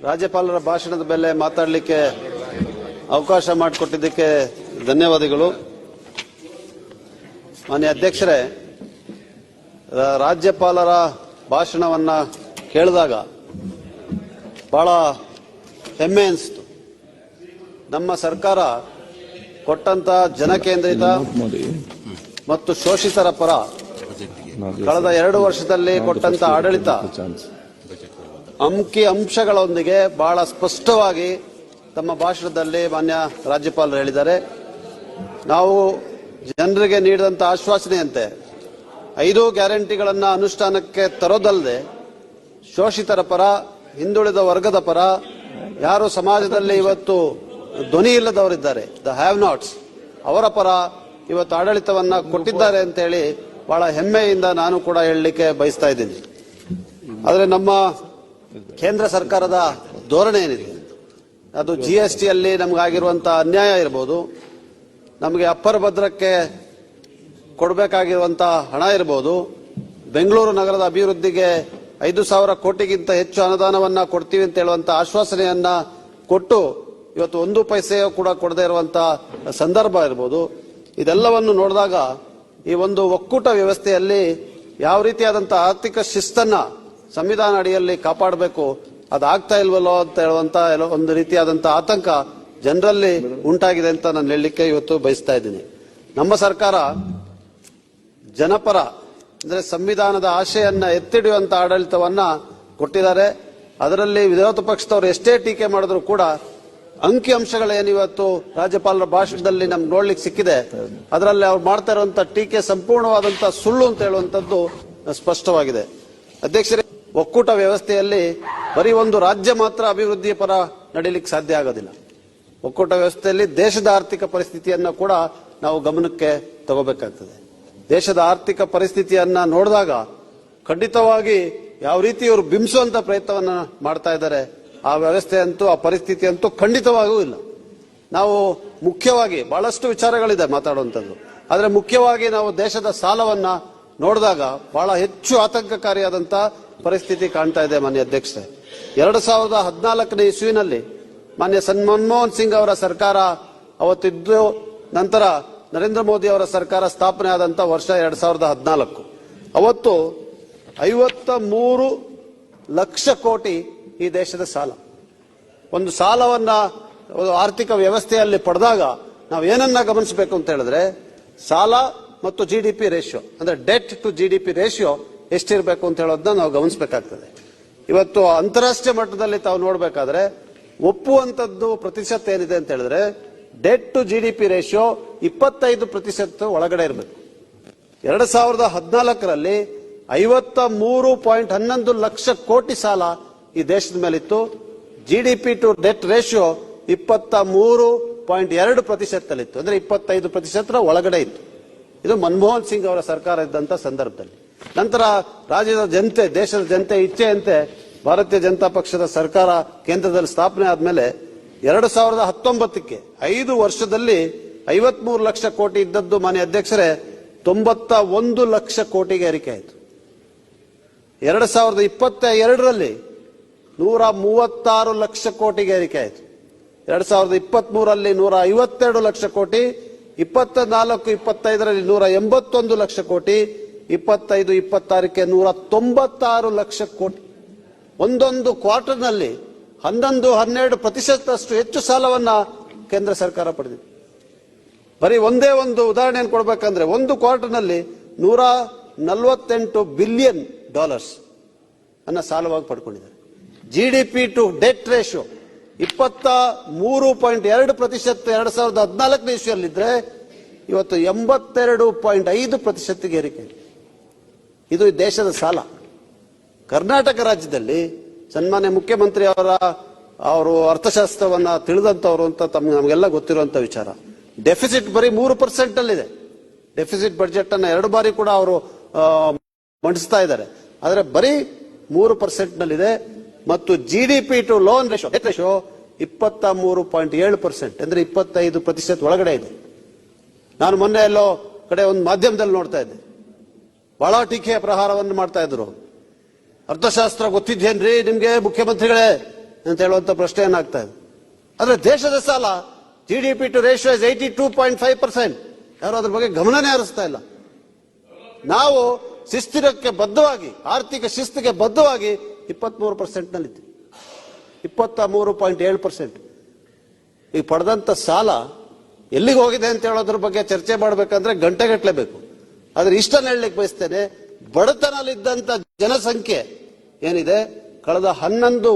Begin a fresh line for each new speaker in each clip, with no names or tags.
ರಾಜ್ಯಪಾಲರ ಭಾಷಣದ ಮೇಲೆ ಮಾತಾಡಲಿಕ್ಕೆ ಅವಕಾಶ ಮಾಡಿಕೊಟ್ಟಿದ್ದಕ್ಕೆ ಧನ್ಯವಾದಗಳು. ಮಾನ್ಯ ಅಧ್ಯಕ್ಷರೇ, ರಾಜ್ಯಪಾಲರ ಭಾಷಣವನ್ನ ಕೇಳಿದಾಗ ಬಹಳ ಹೆಮ್ಮೆ ಅನಿಸ್ತು. ನಮ್ಮ ಸರ್ಕಾರ ಕೊಟ್ಟಂತ ಜನಕೇಂದ್ರಿತ ಮತ್ತು ಶೋಷಿತರ ಪರ ಕಳೆದ 2 ವರ್ಷದಲ್ಲಿ ಕೊಟ್ಟಂತ ಆಡಳಿತ ಅಂಕಿ ಅಂಶಗಳೊಂದಿಗೆ ಬಹಳ ಸ್ಪಷ್ಟವಾಗಿ ತಮ್ಮ ಭಾಷಣದಲ್ಲಿ ಮಾನ್ಯ ರಾಜ್ಯಪಾಲರು ಹೇಳಿದ್ದಾರೆ. ನಾವು ಜನರಿಗೆ ನೀಡಿದಂತ ಆಶ್ವಾಸನೆಯಂತೆ 5 ಗ್ಯಾರಂಟಿಗಳನ್ನ ಅನುಷ್ಠಾನಕ್ಕೆ ತರೋದಲ್ಲದೆ ಶೋಷಿತರ ಪರ, ಹಿಂದುಳಿದ ವರ್ಗದ ಪರ, ಯಾರು ಸಮಾಜದಲ್ಲಿ ಇವತ್ತು ಧ್ವನಿ ಇಲ್ಲದವರಿದ್ದಾರೆ, ದ ಹ್ಯಾವ್ ನಾಟ್ಸ್, ಅವರ ಪರ ಇವತ್ತು ಆಡಳಿತವನ್ನ ಕೊಟ್ಟಿದ್ದಾರೆ ಅಂತ ಹೇಳಿ ಬಹಳ ಹೆಮ್ಮೆಯಿಂದ ನಾನು ಕೂಡ ಹೇಳಲಿಕ್ಕೆ ಬಯಸ್ತಾ ಇದ್ದೀನಿ. ಆದರೆ ನಮ್ಮ ಕೇಂದ್ರ ಸರ್ಕಾರದ ಧೋರಣೆ ಏನಿದೆ, ಅದು GST ಅಲ್ಲಿ ನಮಗಾಗಿರುವಂತಹ ಅನ್ಯಾಯ ಇರಬಹುದು, ನಮಗೆ ಅಪ್ಪರ ಭದ್ರಕ್ಕೆ ಕೊಡಬೇಕಾಗಿರುವಂತಹ ಹಣ ಇರಬಹುದು, ಬೆಂಗಳೂರು ನಗರದ ಅಭಿವೃದ್ಧಿಗೆ 5,000 ಕೋಟಿಗಿಂತ ಹೆಚ್ಚು ಅನುದಾನವನ್ನ ಕೊಡ್ತೀವಿ ಅಂತ ಹೇಳುವಂತ ಆಶ್ವಾಸನೆಯನ್ನ ಕೊಟ್ಟು ಇವತ್ತು 1 ಪೈಸೆಯೂ ಕೂಡ ಕೊಡದೇ ಇರುವಂತಹ ಸಂದರ್ಭ ಇರಬಹುದು. ಇದೆಲ್ಲವನ್ನು ನೋಡಿದಾಗ ಈ ಒಂದು ಒಕ್ಕೂಟ ವ್ಯವಸ್ಥೆಯಲ್ಲಿ ಯಾವ ರೀತಿಯಾದಂತಹ ಆರ್ಥಿಕ ಶಿಸ್ತನ್ನ ಸಂವಿಧಾನ ಅಡಿಯಲ್ಲಿ ಕಾಪಾಡಬೇಕು, ಅದಾಗ್ತಾ ಇಲ್ವಲ್ಲೋ ಅಂತ ಹೇಳುವಂತ ಒಂದು ರೀತಿಯಾದಂತಹ ಆತಂಕ ಜನರಲ್ಲಿ ಉಂಟಾಗಿದೆ ಅಂತ ನಾನು ಹೇಳಲಿಕ್ಕೆ ಇವತ್ತು ಬಯಸ್ತಾ ಇದ್ದೀನಿ. ನಮ್ಮ ಸರ್ಕಾರ ಜನಪರ ಅಂದ್ರೆ ಸಂವಿಧಾನದ ಆಶೆಯನ್ನ ಎತ್ತಿಡಿಯುವಂತ ಆಡಳಿತವನ್ನ ಕೊಟ್ಟಿದ್ದಾರೆ. ಅದರಲ್ಲಿ ವಿರೋಧ ಪಕ್ಷದವರು ಎಷ್ಟೇ ಟೀಕೆ ಮಾಡಿದ್ರು ಕೂಡ ಅಂಕಿ ಅಂಶಗಳೇನು ಇವತ್ತು ರಾಜ್ಯಪಾಲರ ಭಾಷಣದಲ್ಲಿ ನಮ್ಗೆ ನೋಡ್ಲಿಕ್ಕೆ ಸಿಕ್ಕಿದೆ, ಅದರಲ್ಲಿ ಅವ್ರು ಮಾಡ್ತಾ ಇರುವಂತ ಟೀಕೆ ಸಂಪೂರ್ಣವಾದಂತಹ ಸುಳ್ಳು ಅಂತ ಹೇಳುವಂತದ್ದು ಸ್ಪಷ್ಟವಾಗಿದೆ. ಅಧ್ಯಕ್ಷರೇ, ಒಕ್ಕೂಟ ವ್ಯವಸ್ಥೆಯಲ್ಲಿ ಬರೀ ಒಂದು ರಾಜ್ಯ ಮಾತ್ರ ಅಭಿವೃದ್ಧಿಯ ಪರ ನಡೀಲಿಕ್ಕೆ ಸಾಧ್ಯ ಆಗೋದಿಲ್ಲ. ಒಕ್ಕೂಟ ವ್ಯವಸ್ಥೆಯಲ್ಲಿ ದೇಶದ ಆರ್ಥಿಕ ಪರಿಸ್ಥಿತಿಯನ್ನ ಕೂಡ ನಾವು ಗಮನಕ್ಕೆ ತಗೋಬೇಕಾಗ್ತದೆ. ದೇಶದ ಆರ್ಥಿಕ ಪರಿಸ್ಥಿತಿಯನ್ನ ನೋಡಿದಾಗ ಖಂಡಿತವಾಗಿ ಯಾವ ರೀತಿ ಇವರು ಬಿಂಬಿಸುವಂತ ಪ್ರಯತ್ನವನ್ನ ಮಾಡ್ತಾ ಇದ್ದಾರೆ, ಆ ವ್ಯವಸ್ಥೆ ಅಂತೂ, ಆ ಪರಿಸ್ಥಿತಿ ಅಂತೂ ಖಂಡಿತವಾಗೂ ಇಲ್ಲ. ನಾವು ಮುಖ್ಯವಾಗಿ ಬಹಳಷ್ಟು ವಿಚಾರಗಳಿದೆ ಮಾತಾಡುವಂಥದ್ದು, ಆದರೆ ಮುಖ್ಯವಾಗಿ ನಾವು ದೇಶದ ಸಾಲವನ್ನ ನೋಡಿದಾಗ ಬಹಳ ಹೆಚ್ಚು ಆತಂಕಕಾರಿಯಾದಂತ ಪರಿಸ್ಥಿತಿ ಕಾಣ್ತಾ ಇದೆ. ಮಾನ್ಯ ಅಧ್ಯಕ್ಷರೇ, 2014ನೇ ಇಸ್ವಿನಲ್ಲಿ ಮಾನ್ಯ ಮನಮೋಹನ್ ಸಿಂಗ್ ಅವರ ಸರ್ಕಾರ ಅವತ್ತಿದ್ದು, ನಂತರ ನರೇಂದ್ರ ಮೋದಿ ಅವರ ಸರ್ಕಾರ ಸ್ಥಾಪನೆ ಆದಂತ ವರ್ಷ 2014. ಅವತ್ತು 53 ಲಕ್ಷ ಕೋಟಿ ಈ ದೇಶದ ಸಾಲ. ಒಂದು ಸಾಲವನ್ನ ಆರ್ಥಿಕ ವ್ಯವಸ್ಥೆಯಲ್ಲಿ ಪಡೆದಾಗ ನಾವು ಏನನ್ನ ಗಮನಿಸಬೇಕು ಅಂತ ಹೇಳಿದ್ರೆ, ಸಾಲ ಮತ್ತು GDP ರೇಷಿಯೋ, ಅಂದ್ರೆ ಡೆಟ್ ಟು GDP ರೇಷಿಯೋ ಎಷ್ಟಿರಬೇಕು ಅಂತ ಹೇಳೋದನ್ನ ನಾವು ಗಮನಿಸಬೇಕಾಗ್ತದೆ. ಇವತ್ತು ಅಂತಾರಾಷ್ಟ್ರೀಯ ಮಟ್ಟದಲ್ಲಿ ತಾವು ನೋಡಬೇಕಾದ್ರೆ ಒಪ್ಪುವಂತದ್ದು ಪ್ರತಿಶತ ಏನಿದೆ ಅಂತ ಹೇಳಿದ್ರೆ, ಡೆಟ್ ಟು GDP ರೇಷಿಯೋ 25% ಒಳಗಡೆ ಇರಬೇಕು. 2014ರಲ್ಲಿ 53.11 ಲಕ್ಷ ಕೋಟಿ ಸಾಲ ಈ ದೇಶದ ಮೇಲಿತ್ತು. GDP ಟು ಡೆಟ್ ರೇಷಿಯೋ 23.2%, ಅಂದ್ರೆ 25% ಒಳಗಡೆ ಇತ್ತು. ಇದು ಮನಮೋಹನ್ ಸಿಂಗ್ ಅವರ ಸರ್ಕಾರ ಇದ್ದಂತ ಸಂದರ್ಭದಲ್ಲಿ. ನಂತರ ರಾಜ್ಯದ ಜನತೆ, ದೇಶದ ಜನತೆ ಇಚ್ಛೆಯಂತೆ ಭಾರತೀಯ ಜನತಾ ಪಕ್ಷದ ಸರ್ಕಾರ ಕೇಂದ್ರದಲ್ಲಿ ಸ್ಥಾಪನೆ ಆದ್ಮೇಲೆ 2019ಕ್ಕೆ 5 ವರ್ಷದಲ್ಲಿ 53 ಲಕ್ಷ ಕೋಟಿ ಇದ್ದದ್ದು ಮಾನ್ಯ ಅಧ್ಯಕ್ಷರೇ 91 ಲಕ್ಷ ಕೋಟಿಗೆ ಏರಿಕೆ ಆಯಿತು. 2022ರಲ್ಲಿ 136 ಲಕ್ಷ ಕೋಟಿಗೆ ಏರಿಕೆ ಆಯಿತು. 2023ರಲ್ಲಿ 152 ಲಕ್ಷ ಕೋಟಿ, 24-25ರಲ್ಲಿ 181 ಲಕ್ಷ ಕೋಟಿ, 25-26ಕ್ಕೆ 196 ಲಕ್ಷ ಕೋಟಿ. ಒಂದೊಂದು ಕ್ವಾರ್ಟರ್ನಲ್ಲಿ 11-12% ಹೆಚ್ಚು ಸಾಲವನ್ನ ಕೇಂದ್ರ ಸರ್ಕಾರ ಪಡೆದಿದೆ. ಬರೀ ಒಂದೇ ಒಂದು ಉದಾಹರಣೆಯನ್ನು ಕೊಡಬೇಕಂದ್ರೆ, ಒಂದು ಕ್ವಾರ್ಟರ್ನಲ್ಲಿ $148 ಬಿಲಿಯನ್ ಅನ್ನ ಸಾಲವಾಗಿ ಪಡ್ಕೊಂಡಿದ್ದಾರೆ. GDP ಟು ಡೆಟ್ ರೇಷಿಯೋ 23.2% 2014ನೇ ಇಸ್ವಿಯಲ್ಲಿದ್ರೆ ಇವತ್ತು 82.5% ಏರಿಕೆ. ಇದು ದೇಶದ ಸಾಲ. ಕರ್ನಾಟಕ ರಾಜ್ಯದಲ್ಲಿ ಸನ್ಮಾನ್ಯ ಮುಖ್ಯಮಂತ್ರಿ ಅವರು ಅರ್ಥಶಾಸ್ತ್ರವನ್ನ ತಿಳಿದಂತವರು ಅಂತ ನಮಗೆಲ್ಲ ಗೊತ್ತಿರುವಂತ ವಿಚಾರ. ಡೆಫಿಸಿಟ್ ಬರೀ 3% ಅಲ್ಲಿದೆ. ಡೆಫಿಸಿಟ್ ಬಜೆಟ್ ಅನ್ನ 2 ಬಾರಿ ಕೂಡ ಅವರು ಮಂಡಿಸ್ತಾ ಇದ್ದಾರೆ, ಆದರೆ ಬರೀ 3% ನಲ್ಲಿದೆ. ಮತ್ತು GDP ಟು ಲೋನ್ ರೇಷಿಯೋ 23.7%, ಅಂದ್ರೆ 25% ಒಳಗಡೆ ಇದೆ. ನಾನು ಮೊನ್ನೆ ಎಲ್ಲೋ ಕಡೆ ಒಂದು ಮಾಧ್ಯಮದಲ್ಲಿ ನೋಡ್ತಾ ಇದ್ದೆ, ಬಹಳ ಟೀಕೆಯ ಪ್ರಹಾರವನ್ನು ಮಾಡ್ತಾ ಇದ್ರು. ಅರ್ಥಶಾಸ್ತ್ರ ಗೊತ್ತಿದ್ದೇನ್ರಿ ನಿಮ್ಗೆ ಮುಖ್ಯಮಂತ್ರಿಗಳೇ, ಅಂತ ಹೇಳುವಂತ ಪ್ರಶ್ನೆ ಏನಾಗ್ತಾ ಇದೆ. ಆದ್ರೆ ದೇಶದ ಸಾಲ GDP ಟು ರೇಷಿಯೋ ಇಸ್ 82.5%. ಯಾರು ಅದ್ರ ಬಗ್ಗೆ ಗಮನನೇ ಹರಿಸ್ತಾ ಇಲ್ಲ. ನಾವು ಶಿಸ್ತಿರಕ್ಕೆ ಬದ್ಧವಾಗಿ, ಆರ್ಥಿಕ ಶಿಸ್ತಿಗೆ ಬದ್ಧವಾಗಿ 23% ನಲ್ಲಿದ್ದೀವಿ, 23.7%. ಈ ಪಡೆದಂತ ಸಾಲ ಎಲ್ಲಿಗೆ ಹೋಗಿದೆ ಅಂತ ಹೇಳೋದ್ರ ಬಗ್ಗೆ ಚರ್ಚೆ ಮಾಡಬೇಕಂದ್ರೆ ಗಂಟೆಗಟ್ಟಲೆ ಬೇಕು. ಆದ್ರೆ ಇಷ್ಟನ್ನ ಹೇಳಲಿಕ್ಕೆ ಬಯಸ್ತೇನೆ, ಬಡತನದಲ್ಲಿದ್ದಂತ ಜನಸಂಖ್ಯೆ ಏನಿದೆ ಕಳೆದ 11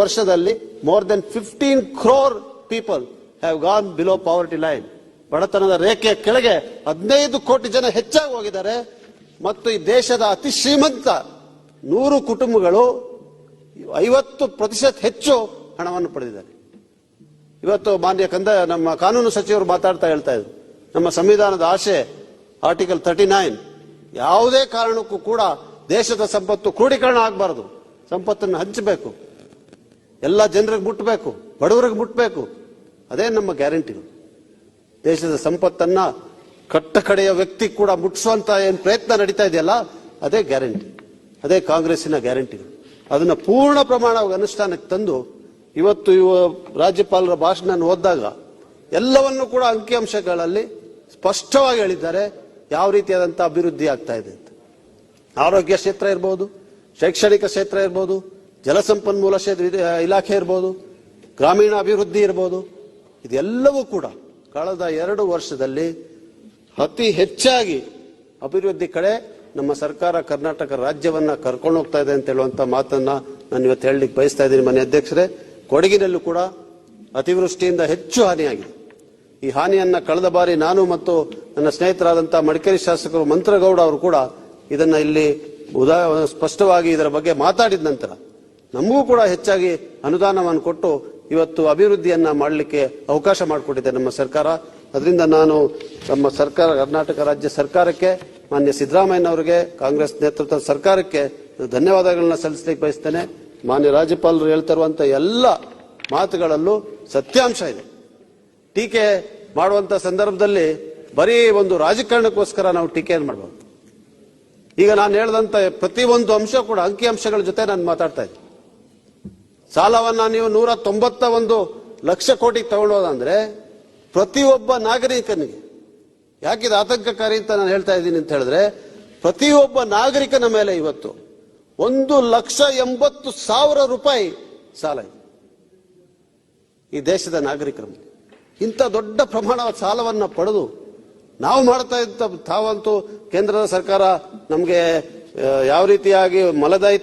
ವರ್ಷದಲ್ಲಿ more than 15 crore people have gone below poverty line. ಬಡತನದ ರೇಖೆಯ ಕೆಳಗೆ 15 ಕೋಟಿ ಜನ ಹೆಚ್ಚಾಗಿ ಹೋಗಿದ್ದಾರೆ. ಮತ್ತು ಈ ದೇಶದ ಅತಿ ಶ್ರೀಮಂತ 100 ಕುಟುಂಬಗಳು 50% ಹೆಚ್ಚು ಹಣವನ್ನು ಪಡೆದಿದ್ದಾರೆ. ಇವತ್ತು ಮಾನ್ಯ ನಮ್ಮ ಕಾನೂನು ಸಚಿವರು ಮಾತಾಡ್ತಾ ಹೇಳ್ತಾ ಇದ್ರು, ನಮ್ಮ ಸಂವಿಧಾನದ ಆಶೆ ಆರ್ಟಿಕಲ್ 39 ಯಾವುದೇ ಕಾರಣಕ್ಕೂ ಕೂಡ ದೇಶದ ಸಂಪತ್ತು ಕ್ರೋಢೀಕರಣ ಆಗಬಾರದು, ಸಂಪತ್ತನ್ನು ಹಂಚಬೇಕು, ಎಲ್ಲ ಜನರಿಗೆ ಮುಟ್ಟಬೇಕು, ಬಡವರಿಗೆ ಮುಟ್ಟಬೇಕು. ಅದೇ ನಮ್ಮ ಗ್ಯಾರಂಟಿಗಳು. ದೇಶದ ಸಂಪತ್ತನ್ನ ಕಟ್ಟ ಕಡೆಯ ವ್ಯಕ್ತಿ ಕೂಡ ಮುಟ್ಟಿಸುವಂತ ಏನು ಪ್ರಯತ್ನ ನಡೀತಾ ಇದೆಯಲ್ಲ, ಅದೇ ಗ್ಯಾರಂಟಿ, ಅದೇ ಕಾಂಗ್ರೆಸ್ಸಿನ ಗ್ಯಾರಂಟಿಗಳು. ಅದನ್ನ ಪೂರ್ಣ ಪ್ರಮಾಣವಾಗಿ ಅನುಷ್ಠಾನಕ್ಕೆ ತಂದು ಇವತ್ತು ರಾಜ್ಯಪಾಲರ ಭಾಷಣ ಓದಿದಾಗ ಎಲ್ಲವನ್ನು ಕೂಡ ಅಂಕಿಅಂಶಗಳಲ್ಲಿ ಸ್ಪಷ್ಟವಾಗಿ ಹೇಳಿದ್ದಾರೆ ಯಾವ ರೀತಿಯಾದಂತಹ ಅಭಿವೃದ್ಧಿ ಆಗ್ತಾ ಇದೆ ಅಂತ. ಆರೋಗ್ಯ ಕ್ಷೇತ್ರ ಇರಬಹುದು, ಶೈಕ್ಷಣಿಕ ಕ್ಷೇತ್ರ ಇರಬಹುದು, ಜಲಸಂಪನ್ಮೂಲ ಇಲಾಖೆ ಇರಬಹುದು, ಗ್ರಾಮೀಣ ಅಭಿವೃದ್ಧಿ ಇರಬಹುದು, ಇದೆಲ್ಲವೂ ಕೂಡ ಕಳೆದ 2 ವರ್ಷದಲ್ಲಿ ಅತಿ ಹೆಚ್ಚಾಗಿ ಅಭಿವೃದ್ಧಿ ಕಡೆ ನಮ್ಮ ಸರ್ಕಾರ ಕರ್ನಾಟಕ ರಾಜ್ಯವನ್ನ ಕರ್ಕೊಂಡು ಹೋಗ್ತಾ ಇದೆ ಅಂತ ಹೇಳುವಂತ ಮಾತನ್ನ ನಾನು ಇವತ್ತು ಹೇಳಲಿಕ್ಕೆ ಬಯಸ್ತಾ ಇದ್ದೀನಿ. ಮನೆ ಅಧ್ಯಕ್ಷರೇ, ಕೊಡಗಿನಲ್ಲೂ ಕೂಡ ಅತಿವೃಷ್ಟಿಯಿಂದ ಹೆಚ್ಚು ಹಾನಿಯಾಗಿದೆ. ಈ ಹಾನಿಯನ್ನ ಕಳೆದ ಬಾರಿ ನಾನು ಮತ್ತು ನನ್ನ ಸ್ನೇಹಿತರಾದಂತಹ ಮಡಿಕೇರಿ ಶಾಸಕರು ಮಂತ್ರಗೌಡ ಅವರು ಕೂಡ ಇದನ್ನ ಇಲ್ಲಿ ಸ್ಪಷ್ಟವಾಗಿ ಇದರ ಬಗ್ಗೆ ಮಾತಾಡಿದ ನಂತರ ನಮಗೂ ಕೂಡ ಹೆಚ್ಚಾಗಿ ಅನುದಾನವನ್ನು ಕೊಟ್ಟು ಇವತ್ತು ಅಭಿವೃದ್ಧಿಯನ್ನ ಮಾಡಲಿಕ್ಕೆ ಅವಕಾಶ ಮಾಡಿಕೊಟ್ಟಿದೆ ನಮ್ಮ ಸರ್ಕಾರ. ಅದರಿಂದ ನಾನು ನಮ್ಮ ಸರ್ಕಾರ, ಕರ್ನಾಟಕ ರಾಜ್ಯ ಸರ್ಕಾರಕ್ಕೆ, ಮಾನ್ಯ ಸಿದ್ದರಾಮಯ್ಯನವರಿಗೆ, ಕಾಂಗ್ರೆಸ್ ನೇತೃತ್ವದ ಸರ್ಕಾರಕ್ಕೆ ಧನ್ಯವಾದಗಳನ್ನ ಸಲ್ಲಿಸಲಿಕ್ಕೆ ಬಯಸ್ತೇನೆ. ಮಾನ್ಯ ರಾಜ್ಯಪಾಲರು ಹೇಳ್ತಾ ಇರುವಂತ ಎಲ್ಲ ಮಾತುಗಳಲ್ಲೂ ಸತ್ಯಾಂಶ ಇದೆ. ಟೀಕೆ ಮಾಡುವಂತ ಸಂದರ್ಭದಲ್ಲಿ ಬರೀ ಒಂದು ರಾಜಕಾರಣಕ್ಕೋಸ್ಕರ ನಾವು ಟೀಕೆಯನ್ನು ಮಾಡಬಹುದು. ಈಗ ನಾನು ಹೇಳಿದಂತ ಪ್ರತಿಯೊಂದು ಅಂಶ ಕೂಡ ಅಂಕಿಅಂಶಗಳ ಜೊತೆ ನಾನು ಮಾತಾಡ್ತಾ ಇದ್ದೆ. ಸಾಲವನ್ನ ನೀವು 191 ಲಕ್ಷ ಕೋಟಿ ತಗೊಂಡೋದಂದ್ರೆ ಪ್ರತಿಯೊಬ್ಬ ನಾಗರಿಕನಿಗೆ, ಯಾಕಿದು ಆತಂಕಕಾರಿ ಅಂತ ನಾನು ಹೇಳ್ತಾ ಇದ್ದೀನಿ ಅಂತ ಹೇಳಿದ್ರೆ, ಪ್ರತಿಯೊಬ್ಬ ನಾಗರಿಕನ ಮೇಲೆ ಇವತ್ತು 1,80,000 ರೂಪಾಯಿ ಸಾಲ ಇದೆ ಈ ದೇಶದ ನಾಗರಿಕರ ಮೇಲೆ. ಇಂಥ ದೊಡ್ಡ ಪ್ರಮಾಣದ ಸಾಲವನ್ನ ಪಡೆದು ನಾವು ಮಾಡ್ತಾ ಇದ್ದ, ತಾವಂತೂ ಕೇಂದ್ರದ ಸರ್ಕಾರ ನಮಗೆ ಯಾವ ರೀತಿಯಾಗಿ ಮಲತಾಯಿ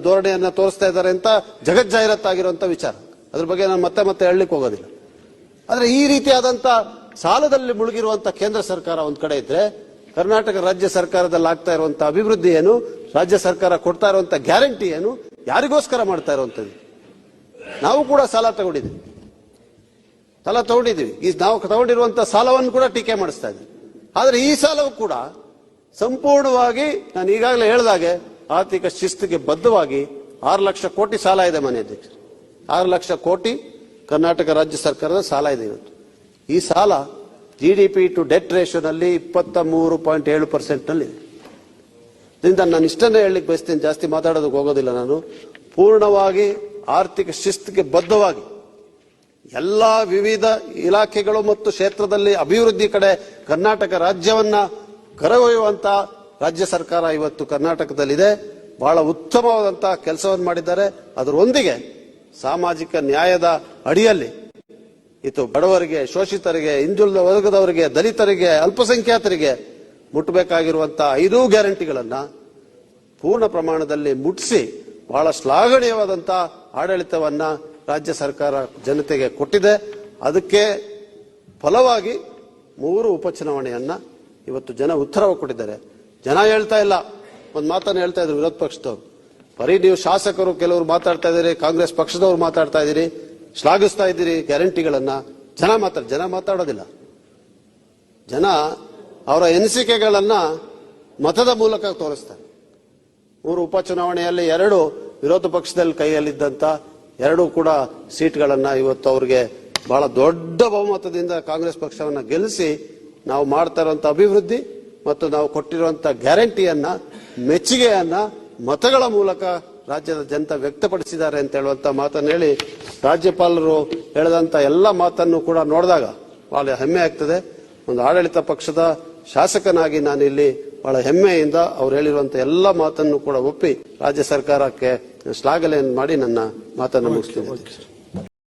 ಧೋರಣೆಯನ್ನ ತೋರಿಸ್ತಾ ಇದ್ದಾರೆ ಅಂತ ಜಗಜ್ಜಾಹೀರಾತಾಗಿರುವಂತ ವಿಚಾರ, ಅದ್ರ ಬಗ್ಗೆ ನಾನು ಮತ್ತೆ ಹೇಳಲಿಕ್ಕೆ ಹೋಗೋದಿಲ್ಲ. ಆದ್ರೆ ಈ ರೀತಿಯಾದಂತ ಸಾಲದಲ್ಲಿ ಮುಳುಗಿರುವಂತ ಕೇಂದ್ರ ಸರ್ಕಾರ ಒಂದ್ ಕಡೆ ಇದ್ರೆ, ಕರ್ನಾಟಕ ರಾಜ್ಯ ಸರ್ಕಾರದಲ್ಲಿ ಆಗ್ತಾ ಇರುವಂತಹ ಅಭಿವೃದ್ಧಿ ಏನು, ರಾಜ್ಯ ಸರ್ಕಾರ ಕೊಡ್ತಾ ಇರುವಂತ ಗ್ಯಾರಂಟಿ ಏನು, ಯಾರಿಗೋಸ್ಕರ ಮಾಡ್ತಾ ಇರುವಂತದ್ದು. ನಾವು ಕೂಡ ಸಾಲ ತಗೊಂಡಿದ್ದೀವಿ. ಈ ನಾವು ತಗೊಂಡಿರುವಂತಹ ಸಾಲವನ್ನು ಕೂಡ ಟೀಕೆ ಮಾಡಿಸ್ತಾ ಇದ್ದೀವಿ. ಆದ್ರೆ ಈ ಸಾಲವು ಕೂಡ ಸಂಪೂರ್ಣವಾಗಿ ನಾನು ಈಗಾಗಲೇ ಹೇಳಿದಾಗೆ ಆರ್ಥಿಕ ಶಿಸ್ತಿಗೆ ಬದ್ಧವಾಗಿ 6 ಲಕ್ಷ ಕೋಟಿ ಸಾಲ ಇದೆ ಮನೆ ಅಧ್ಯಕ್ಷರು. 6 ಲಕ್ಷ ಕೋಟಿ ಕರ್ನಾಟಕ ರಾಜ್ಯ ಸರ್ಕಾರದ ಸಾಲ ಇದೆ ಇವತ್ತು. ಈ ಸಾಲ GDP ಟು ಡೆಟ್ ರೇಷಿಯೋನಲ್ಲಿ 23.7% ನಲ್ಲಿದೆ. ಇದರಿಂದ ನಾನು ಇಷ್ಟನ್ನೇ ಹೇಳಲಿಕ್ಕೆ ಬಯಸ್ತೇನೆ, ಜಾಸ್ತಿ ಮಾತಾಡೋದಕ್ಕೆ ಹೋಗೋದಿಲ್ಲ. ನಾನು ಪೂರ್ಣವಾಗಿ ಆರ್ಥಿಕ ಶಿಸ್ತಿಗೆ ಬದ್ಧವಾಗಿ ಎಲ್ಲಾ ವಿವಿಧ ಇಲಾಖೆಗಳು ಮತ್ತು ಕ್ಷೇತ್ರದಲ್ಲಿ ಅಭಿವೃದ್ಧಿ ಕಡೆ ಕರ್ನಾಟಕ ರಾಜ್ಯವನ್ನ ಕರೆದೊಯ್ಯುವಂತ ರಾಜ್ಯ ಸರ್ಕಾರ ಇವತ್ತು ಕರ್ನಾಟಕದಲ್ಲಿದೆ. ಬಹಳ ಉತ್ತಮವಾದಂತಹ ಕೆಲಸವನ್ನು ಮಾಡಿದ್ದಾರೆ. ಅದರೊಂದಿಗೆ ಸಾಮಾಜಿಕ ನ್ಯಾಯದ ಅಡಿಯಲ್ಲಿ ಇದು ಬಡವರಿಗೆ, ಶೋಷಿತರಿಗೆ, ಹಿಂದುಳಿದ ವರ್ಗದವರಿಗೆ, ದಲಿತರಿಗೆ, ಅಲ್ಪಸಂಖ್ಯಾತರಿಗೆ ಮುಟ್ಟಬೇಕಾಗಿರುವಂತಹ 5 ಗ್ಯಾರಂಟಿಗಳನ್ನ ಪೂರ್ಣ ಪ್ರಮಾಣದಲ್ಲಿ ಮುಟ್ಟಿಸಿ ಬಹಳ ಶ್ಲಾಘನೀಯವಾದಂತಹ ಆಡಳಿತವನ್ನ ರಾಜ್ಯ ಸರ್ಕಾರ ಜನತೆಗೆ ಕೊಟ್ಟಿದೆ. ಅದಕ್ಕೆ ಫಲವಾಗಿ 3 ಉಪಚುನಾವಣೆಯನ್ನ ಇವತ್ತು ಜನ ಉತ್ತರ ಕೊಟ್ಟಿದ್ದಾರೆ. ಜನ ಹೇಳ್ತಾ ಇಲ್ಲ, ಒಂದು ಮಾತನ್ನು ಹೇಳ್ತಾ ಇದ್ರು ವಿರೋಧ ಪಕ್ಷದವರು, ಬರೀ ನೀವು ಶಾಸಕರು ಕೆಲವರು ಮಾತಾಡ್ತಾ ಇದ್ದೀರಿ, ಕಾಂಗ್ರೆಸ್ ಪಕ್ಷದವರು ಮಾತಾಡ್ತಾ ಇದ್ದೀರಿ, ಶ್ಲಾಘಿಸ್ತಾ ಇದ್ದೀರಿ ಗ್ಯಾರಂಟಿಗಳನ್ನ. ಜನ ಮಾತಾಡೋದಿಲ್ಲ. ಜನ ಅವರ ಅನಿಸಿಕೆಗಳನ್ನ ಮತದ ಮೂಲಕ ತೋರಿಸ್ತಾರೆ. 3 ಉಪಚುನಾವಣೆಯಲ್ಲಿ 2 ವಿರೋಧ ಪಕ್ಷದಲ್ಲಿ ಕೈಯಲ್ಲಿದ್ದಂತ 2 ಕೂಡ ಸೀಟ್ಗಳನ್ನ ಇವತ್ತು ಅವರಿಗೆ ಬಹಳ ದೊಡ್ಡ ಬಹುಮತದಿಂದ ಕಾಂಗ್ರೆಸ್ ಪಕ್ಷವನ್ನ ಗೆಲ್ಲಿಸಿ ನಾವು ಮಾಡ್ತಾ ಇರುವಂತ ಅಭಿವೃದ್ಧಿ ಮತ್ತು ನಾವು ಕೊಟ್ಟಿರುವಂತ ಗ್ಯಾರಂಟಿಯನ್ನ, ಮೆಚ್ಚುಗೆಯನ್ನ ಮತಗಳ ಮೂಲಕ ರಾಜ್ಯದ ಜನತೆ ವ್ಯಕ್ತಪಡಿಸಿದ್ದಾರೆ ಅಂತ ಹೇಳುವಂತ ಮಾತನ್ನು ಹೇಳಿ, ರಾಜ್ಯಪಾಲರು ಹೇಳಿದಂತ ಎಲ್ಲ ಮಾತನ್ನು ಕೂಡ ನೋಡಿದಾಗ ಬಹಳ ಹೆಮ್ಮೆ ಆಗ್ತದೆ. ಒಂದು ಆಡಳಿತ ಪಕ್ಷದ ಶಾಸಕನಾಗಿ ನಾನು ಇಲ್ಲಿ ಬಹಳ ಹೆಮ್ಮೆಯಿಂದ ಅವ್ರು ಹೇಳಿರುವಂತ ಎಲ್ಲ ಮಾತನ್ನು ಕೂಡ ಒಪ್ಪಿ ರಾಜ್ಯ ಸರ್ಕಾರಕ್ಕೆ ಶ್ಲಾಘನೆ ಮಾಡಿ ನನ್ನ ಮಾತನ್ನು ಮುಗಿಸ್ತೀನಿ.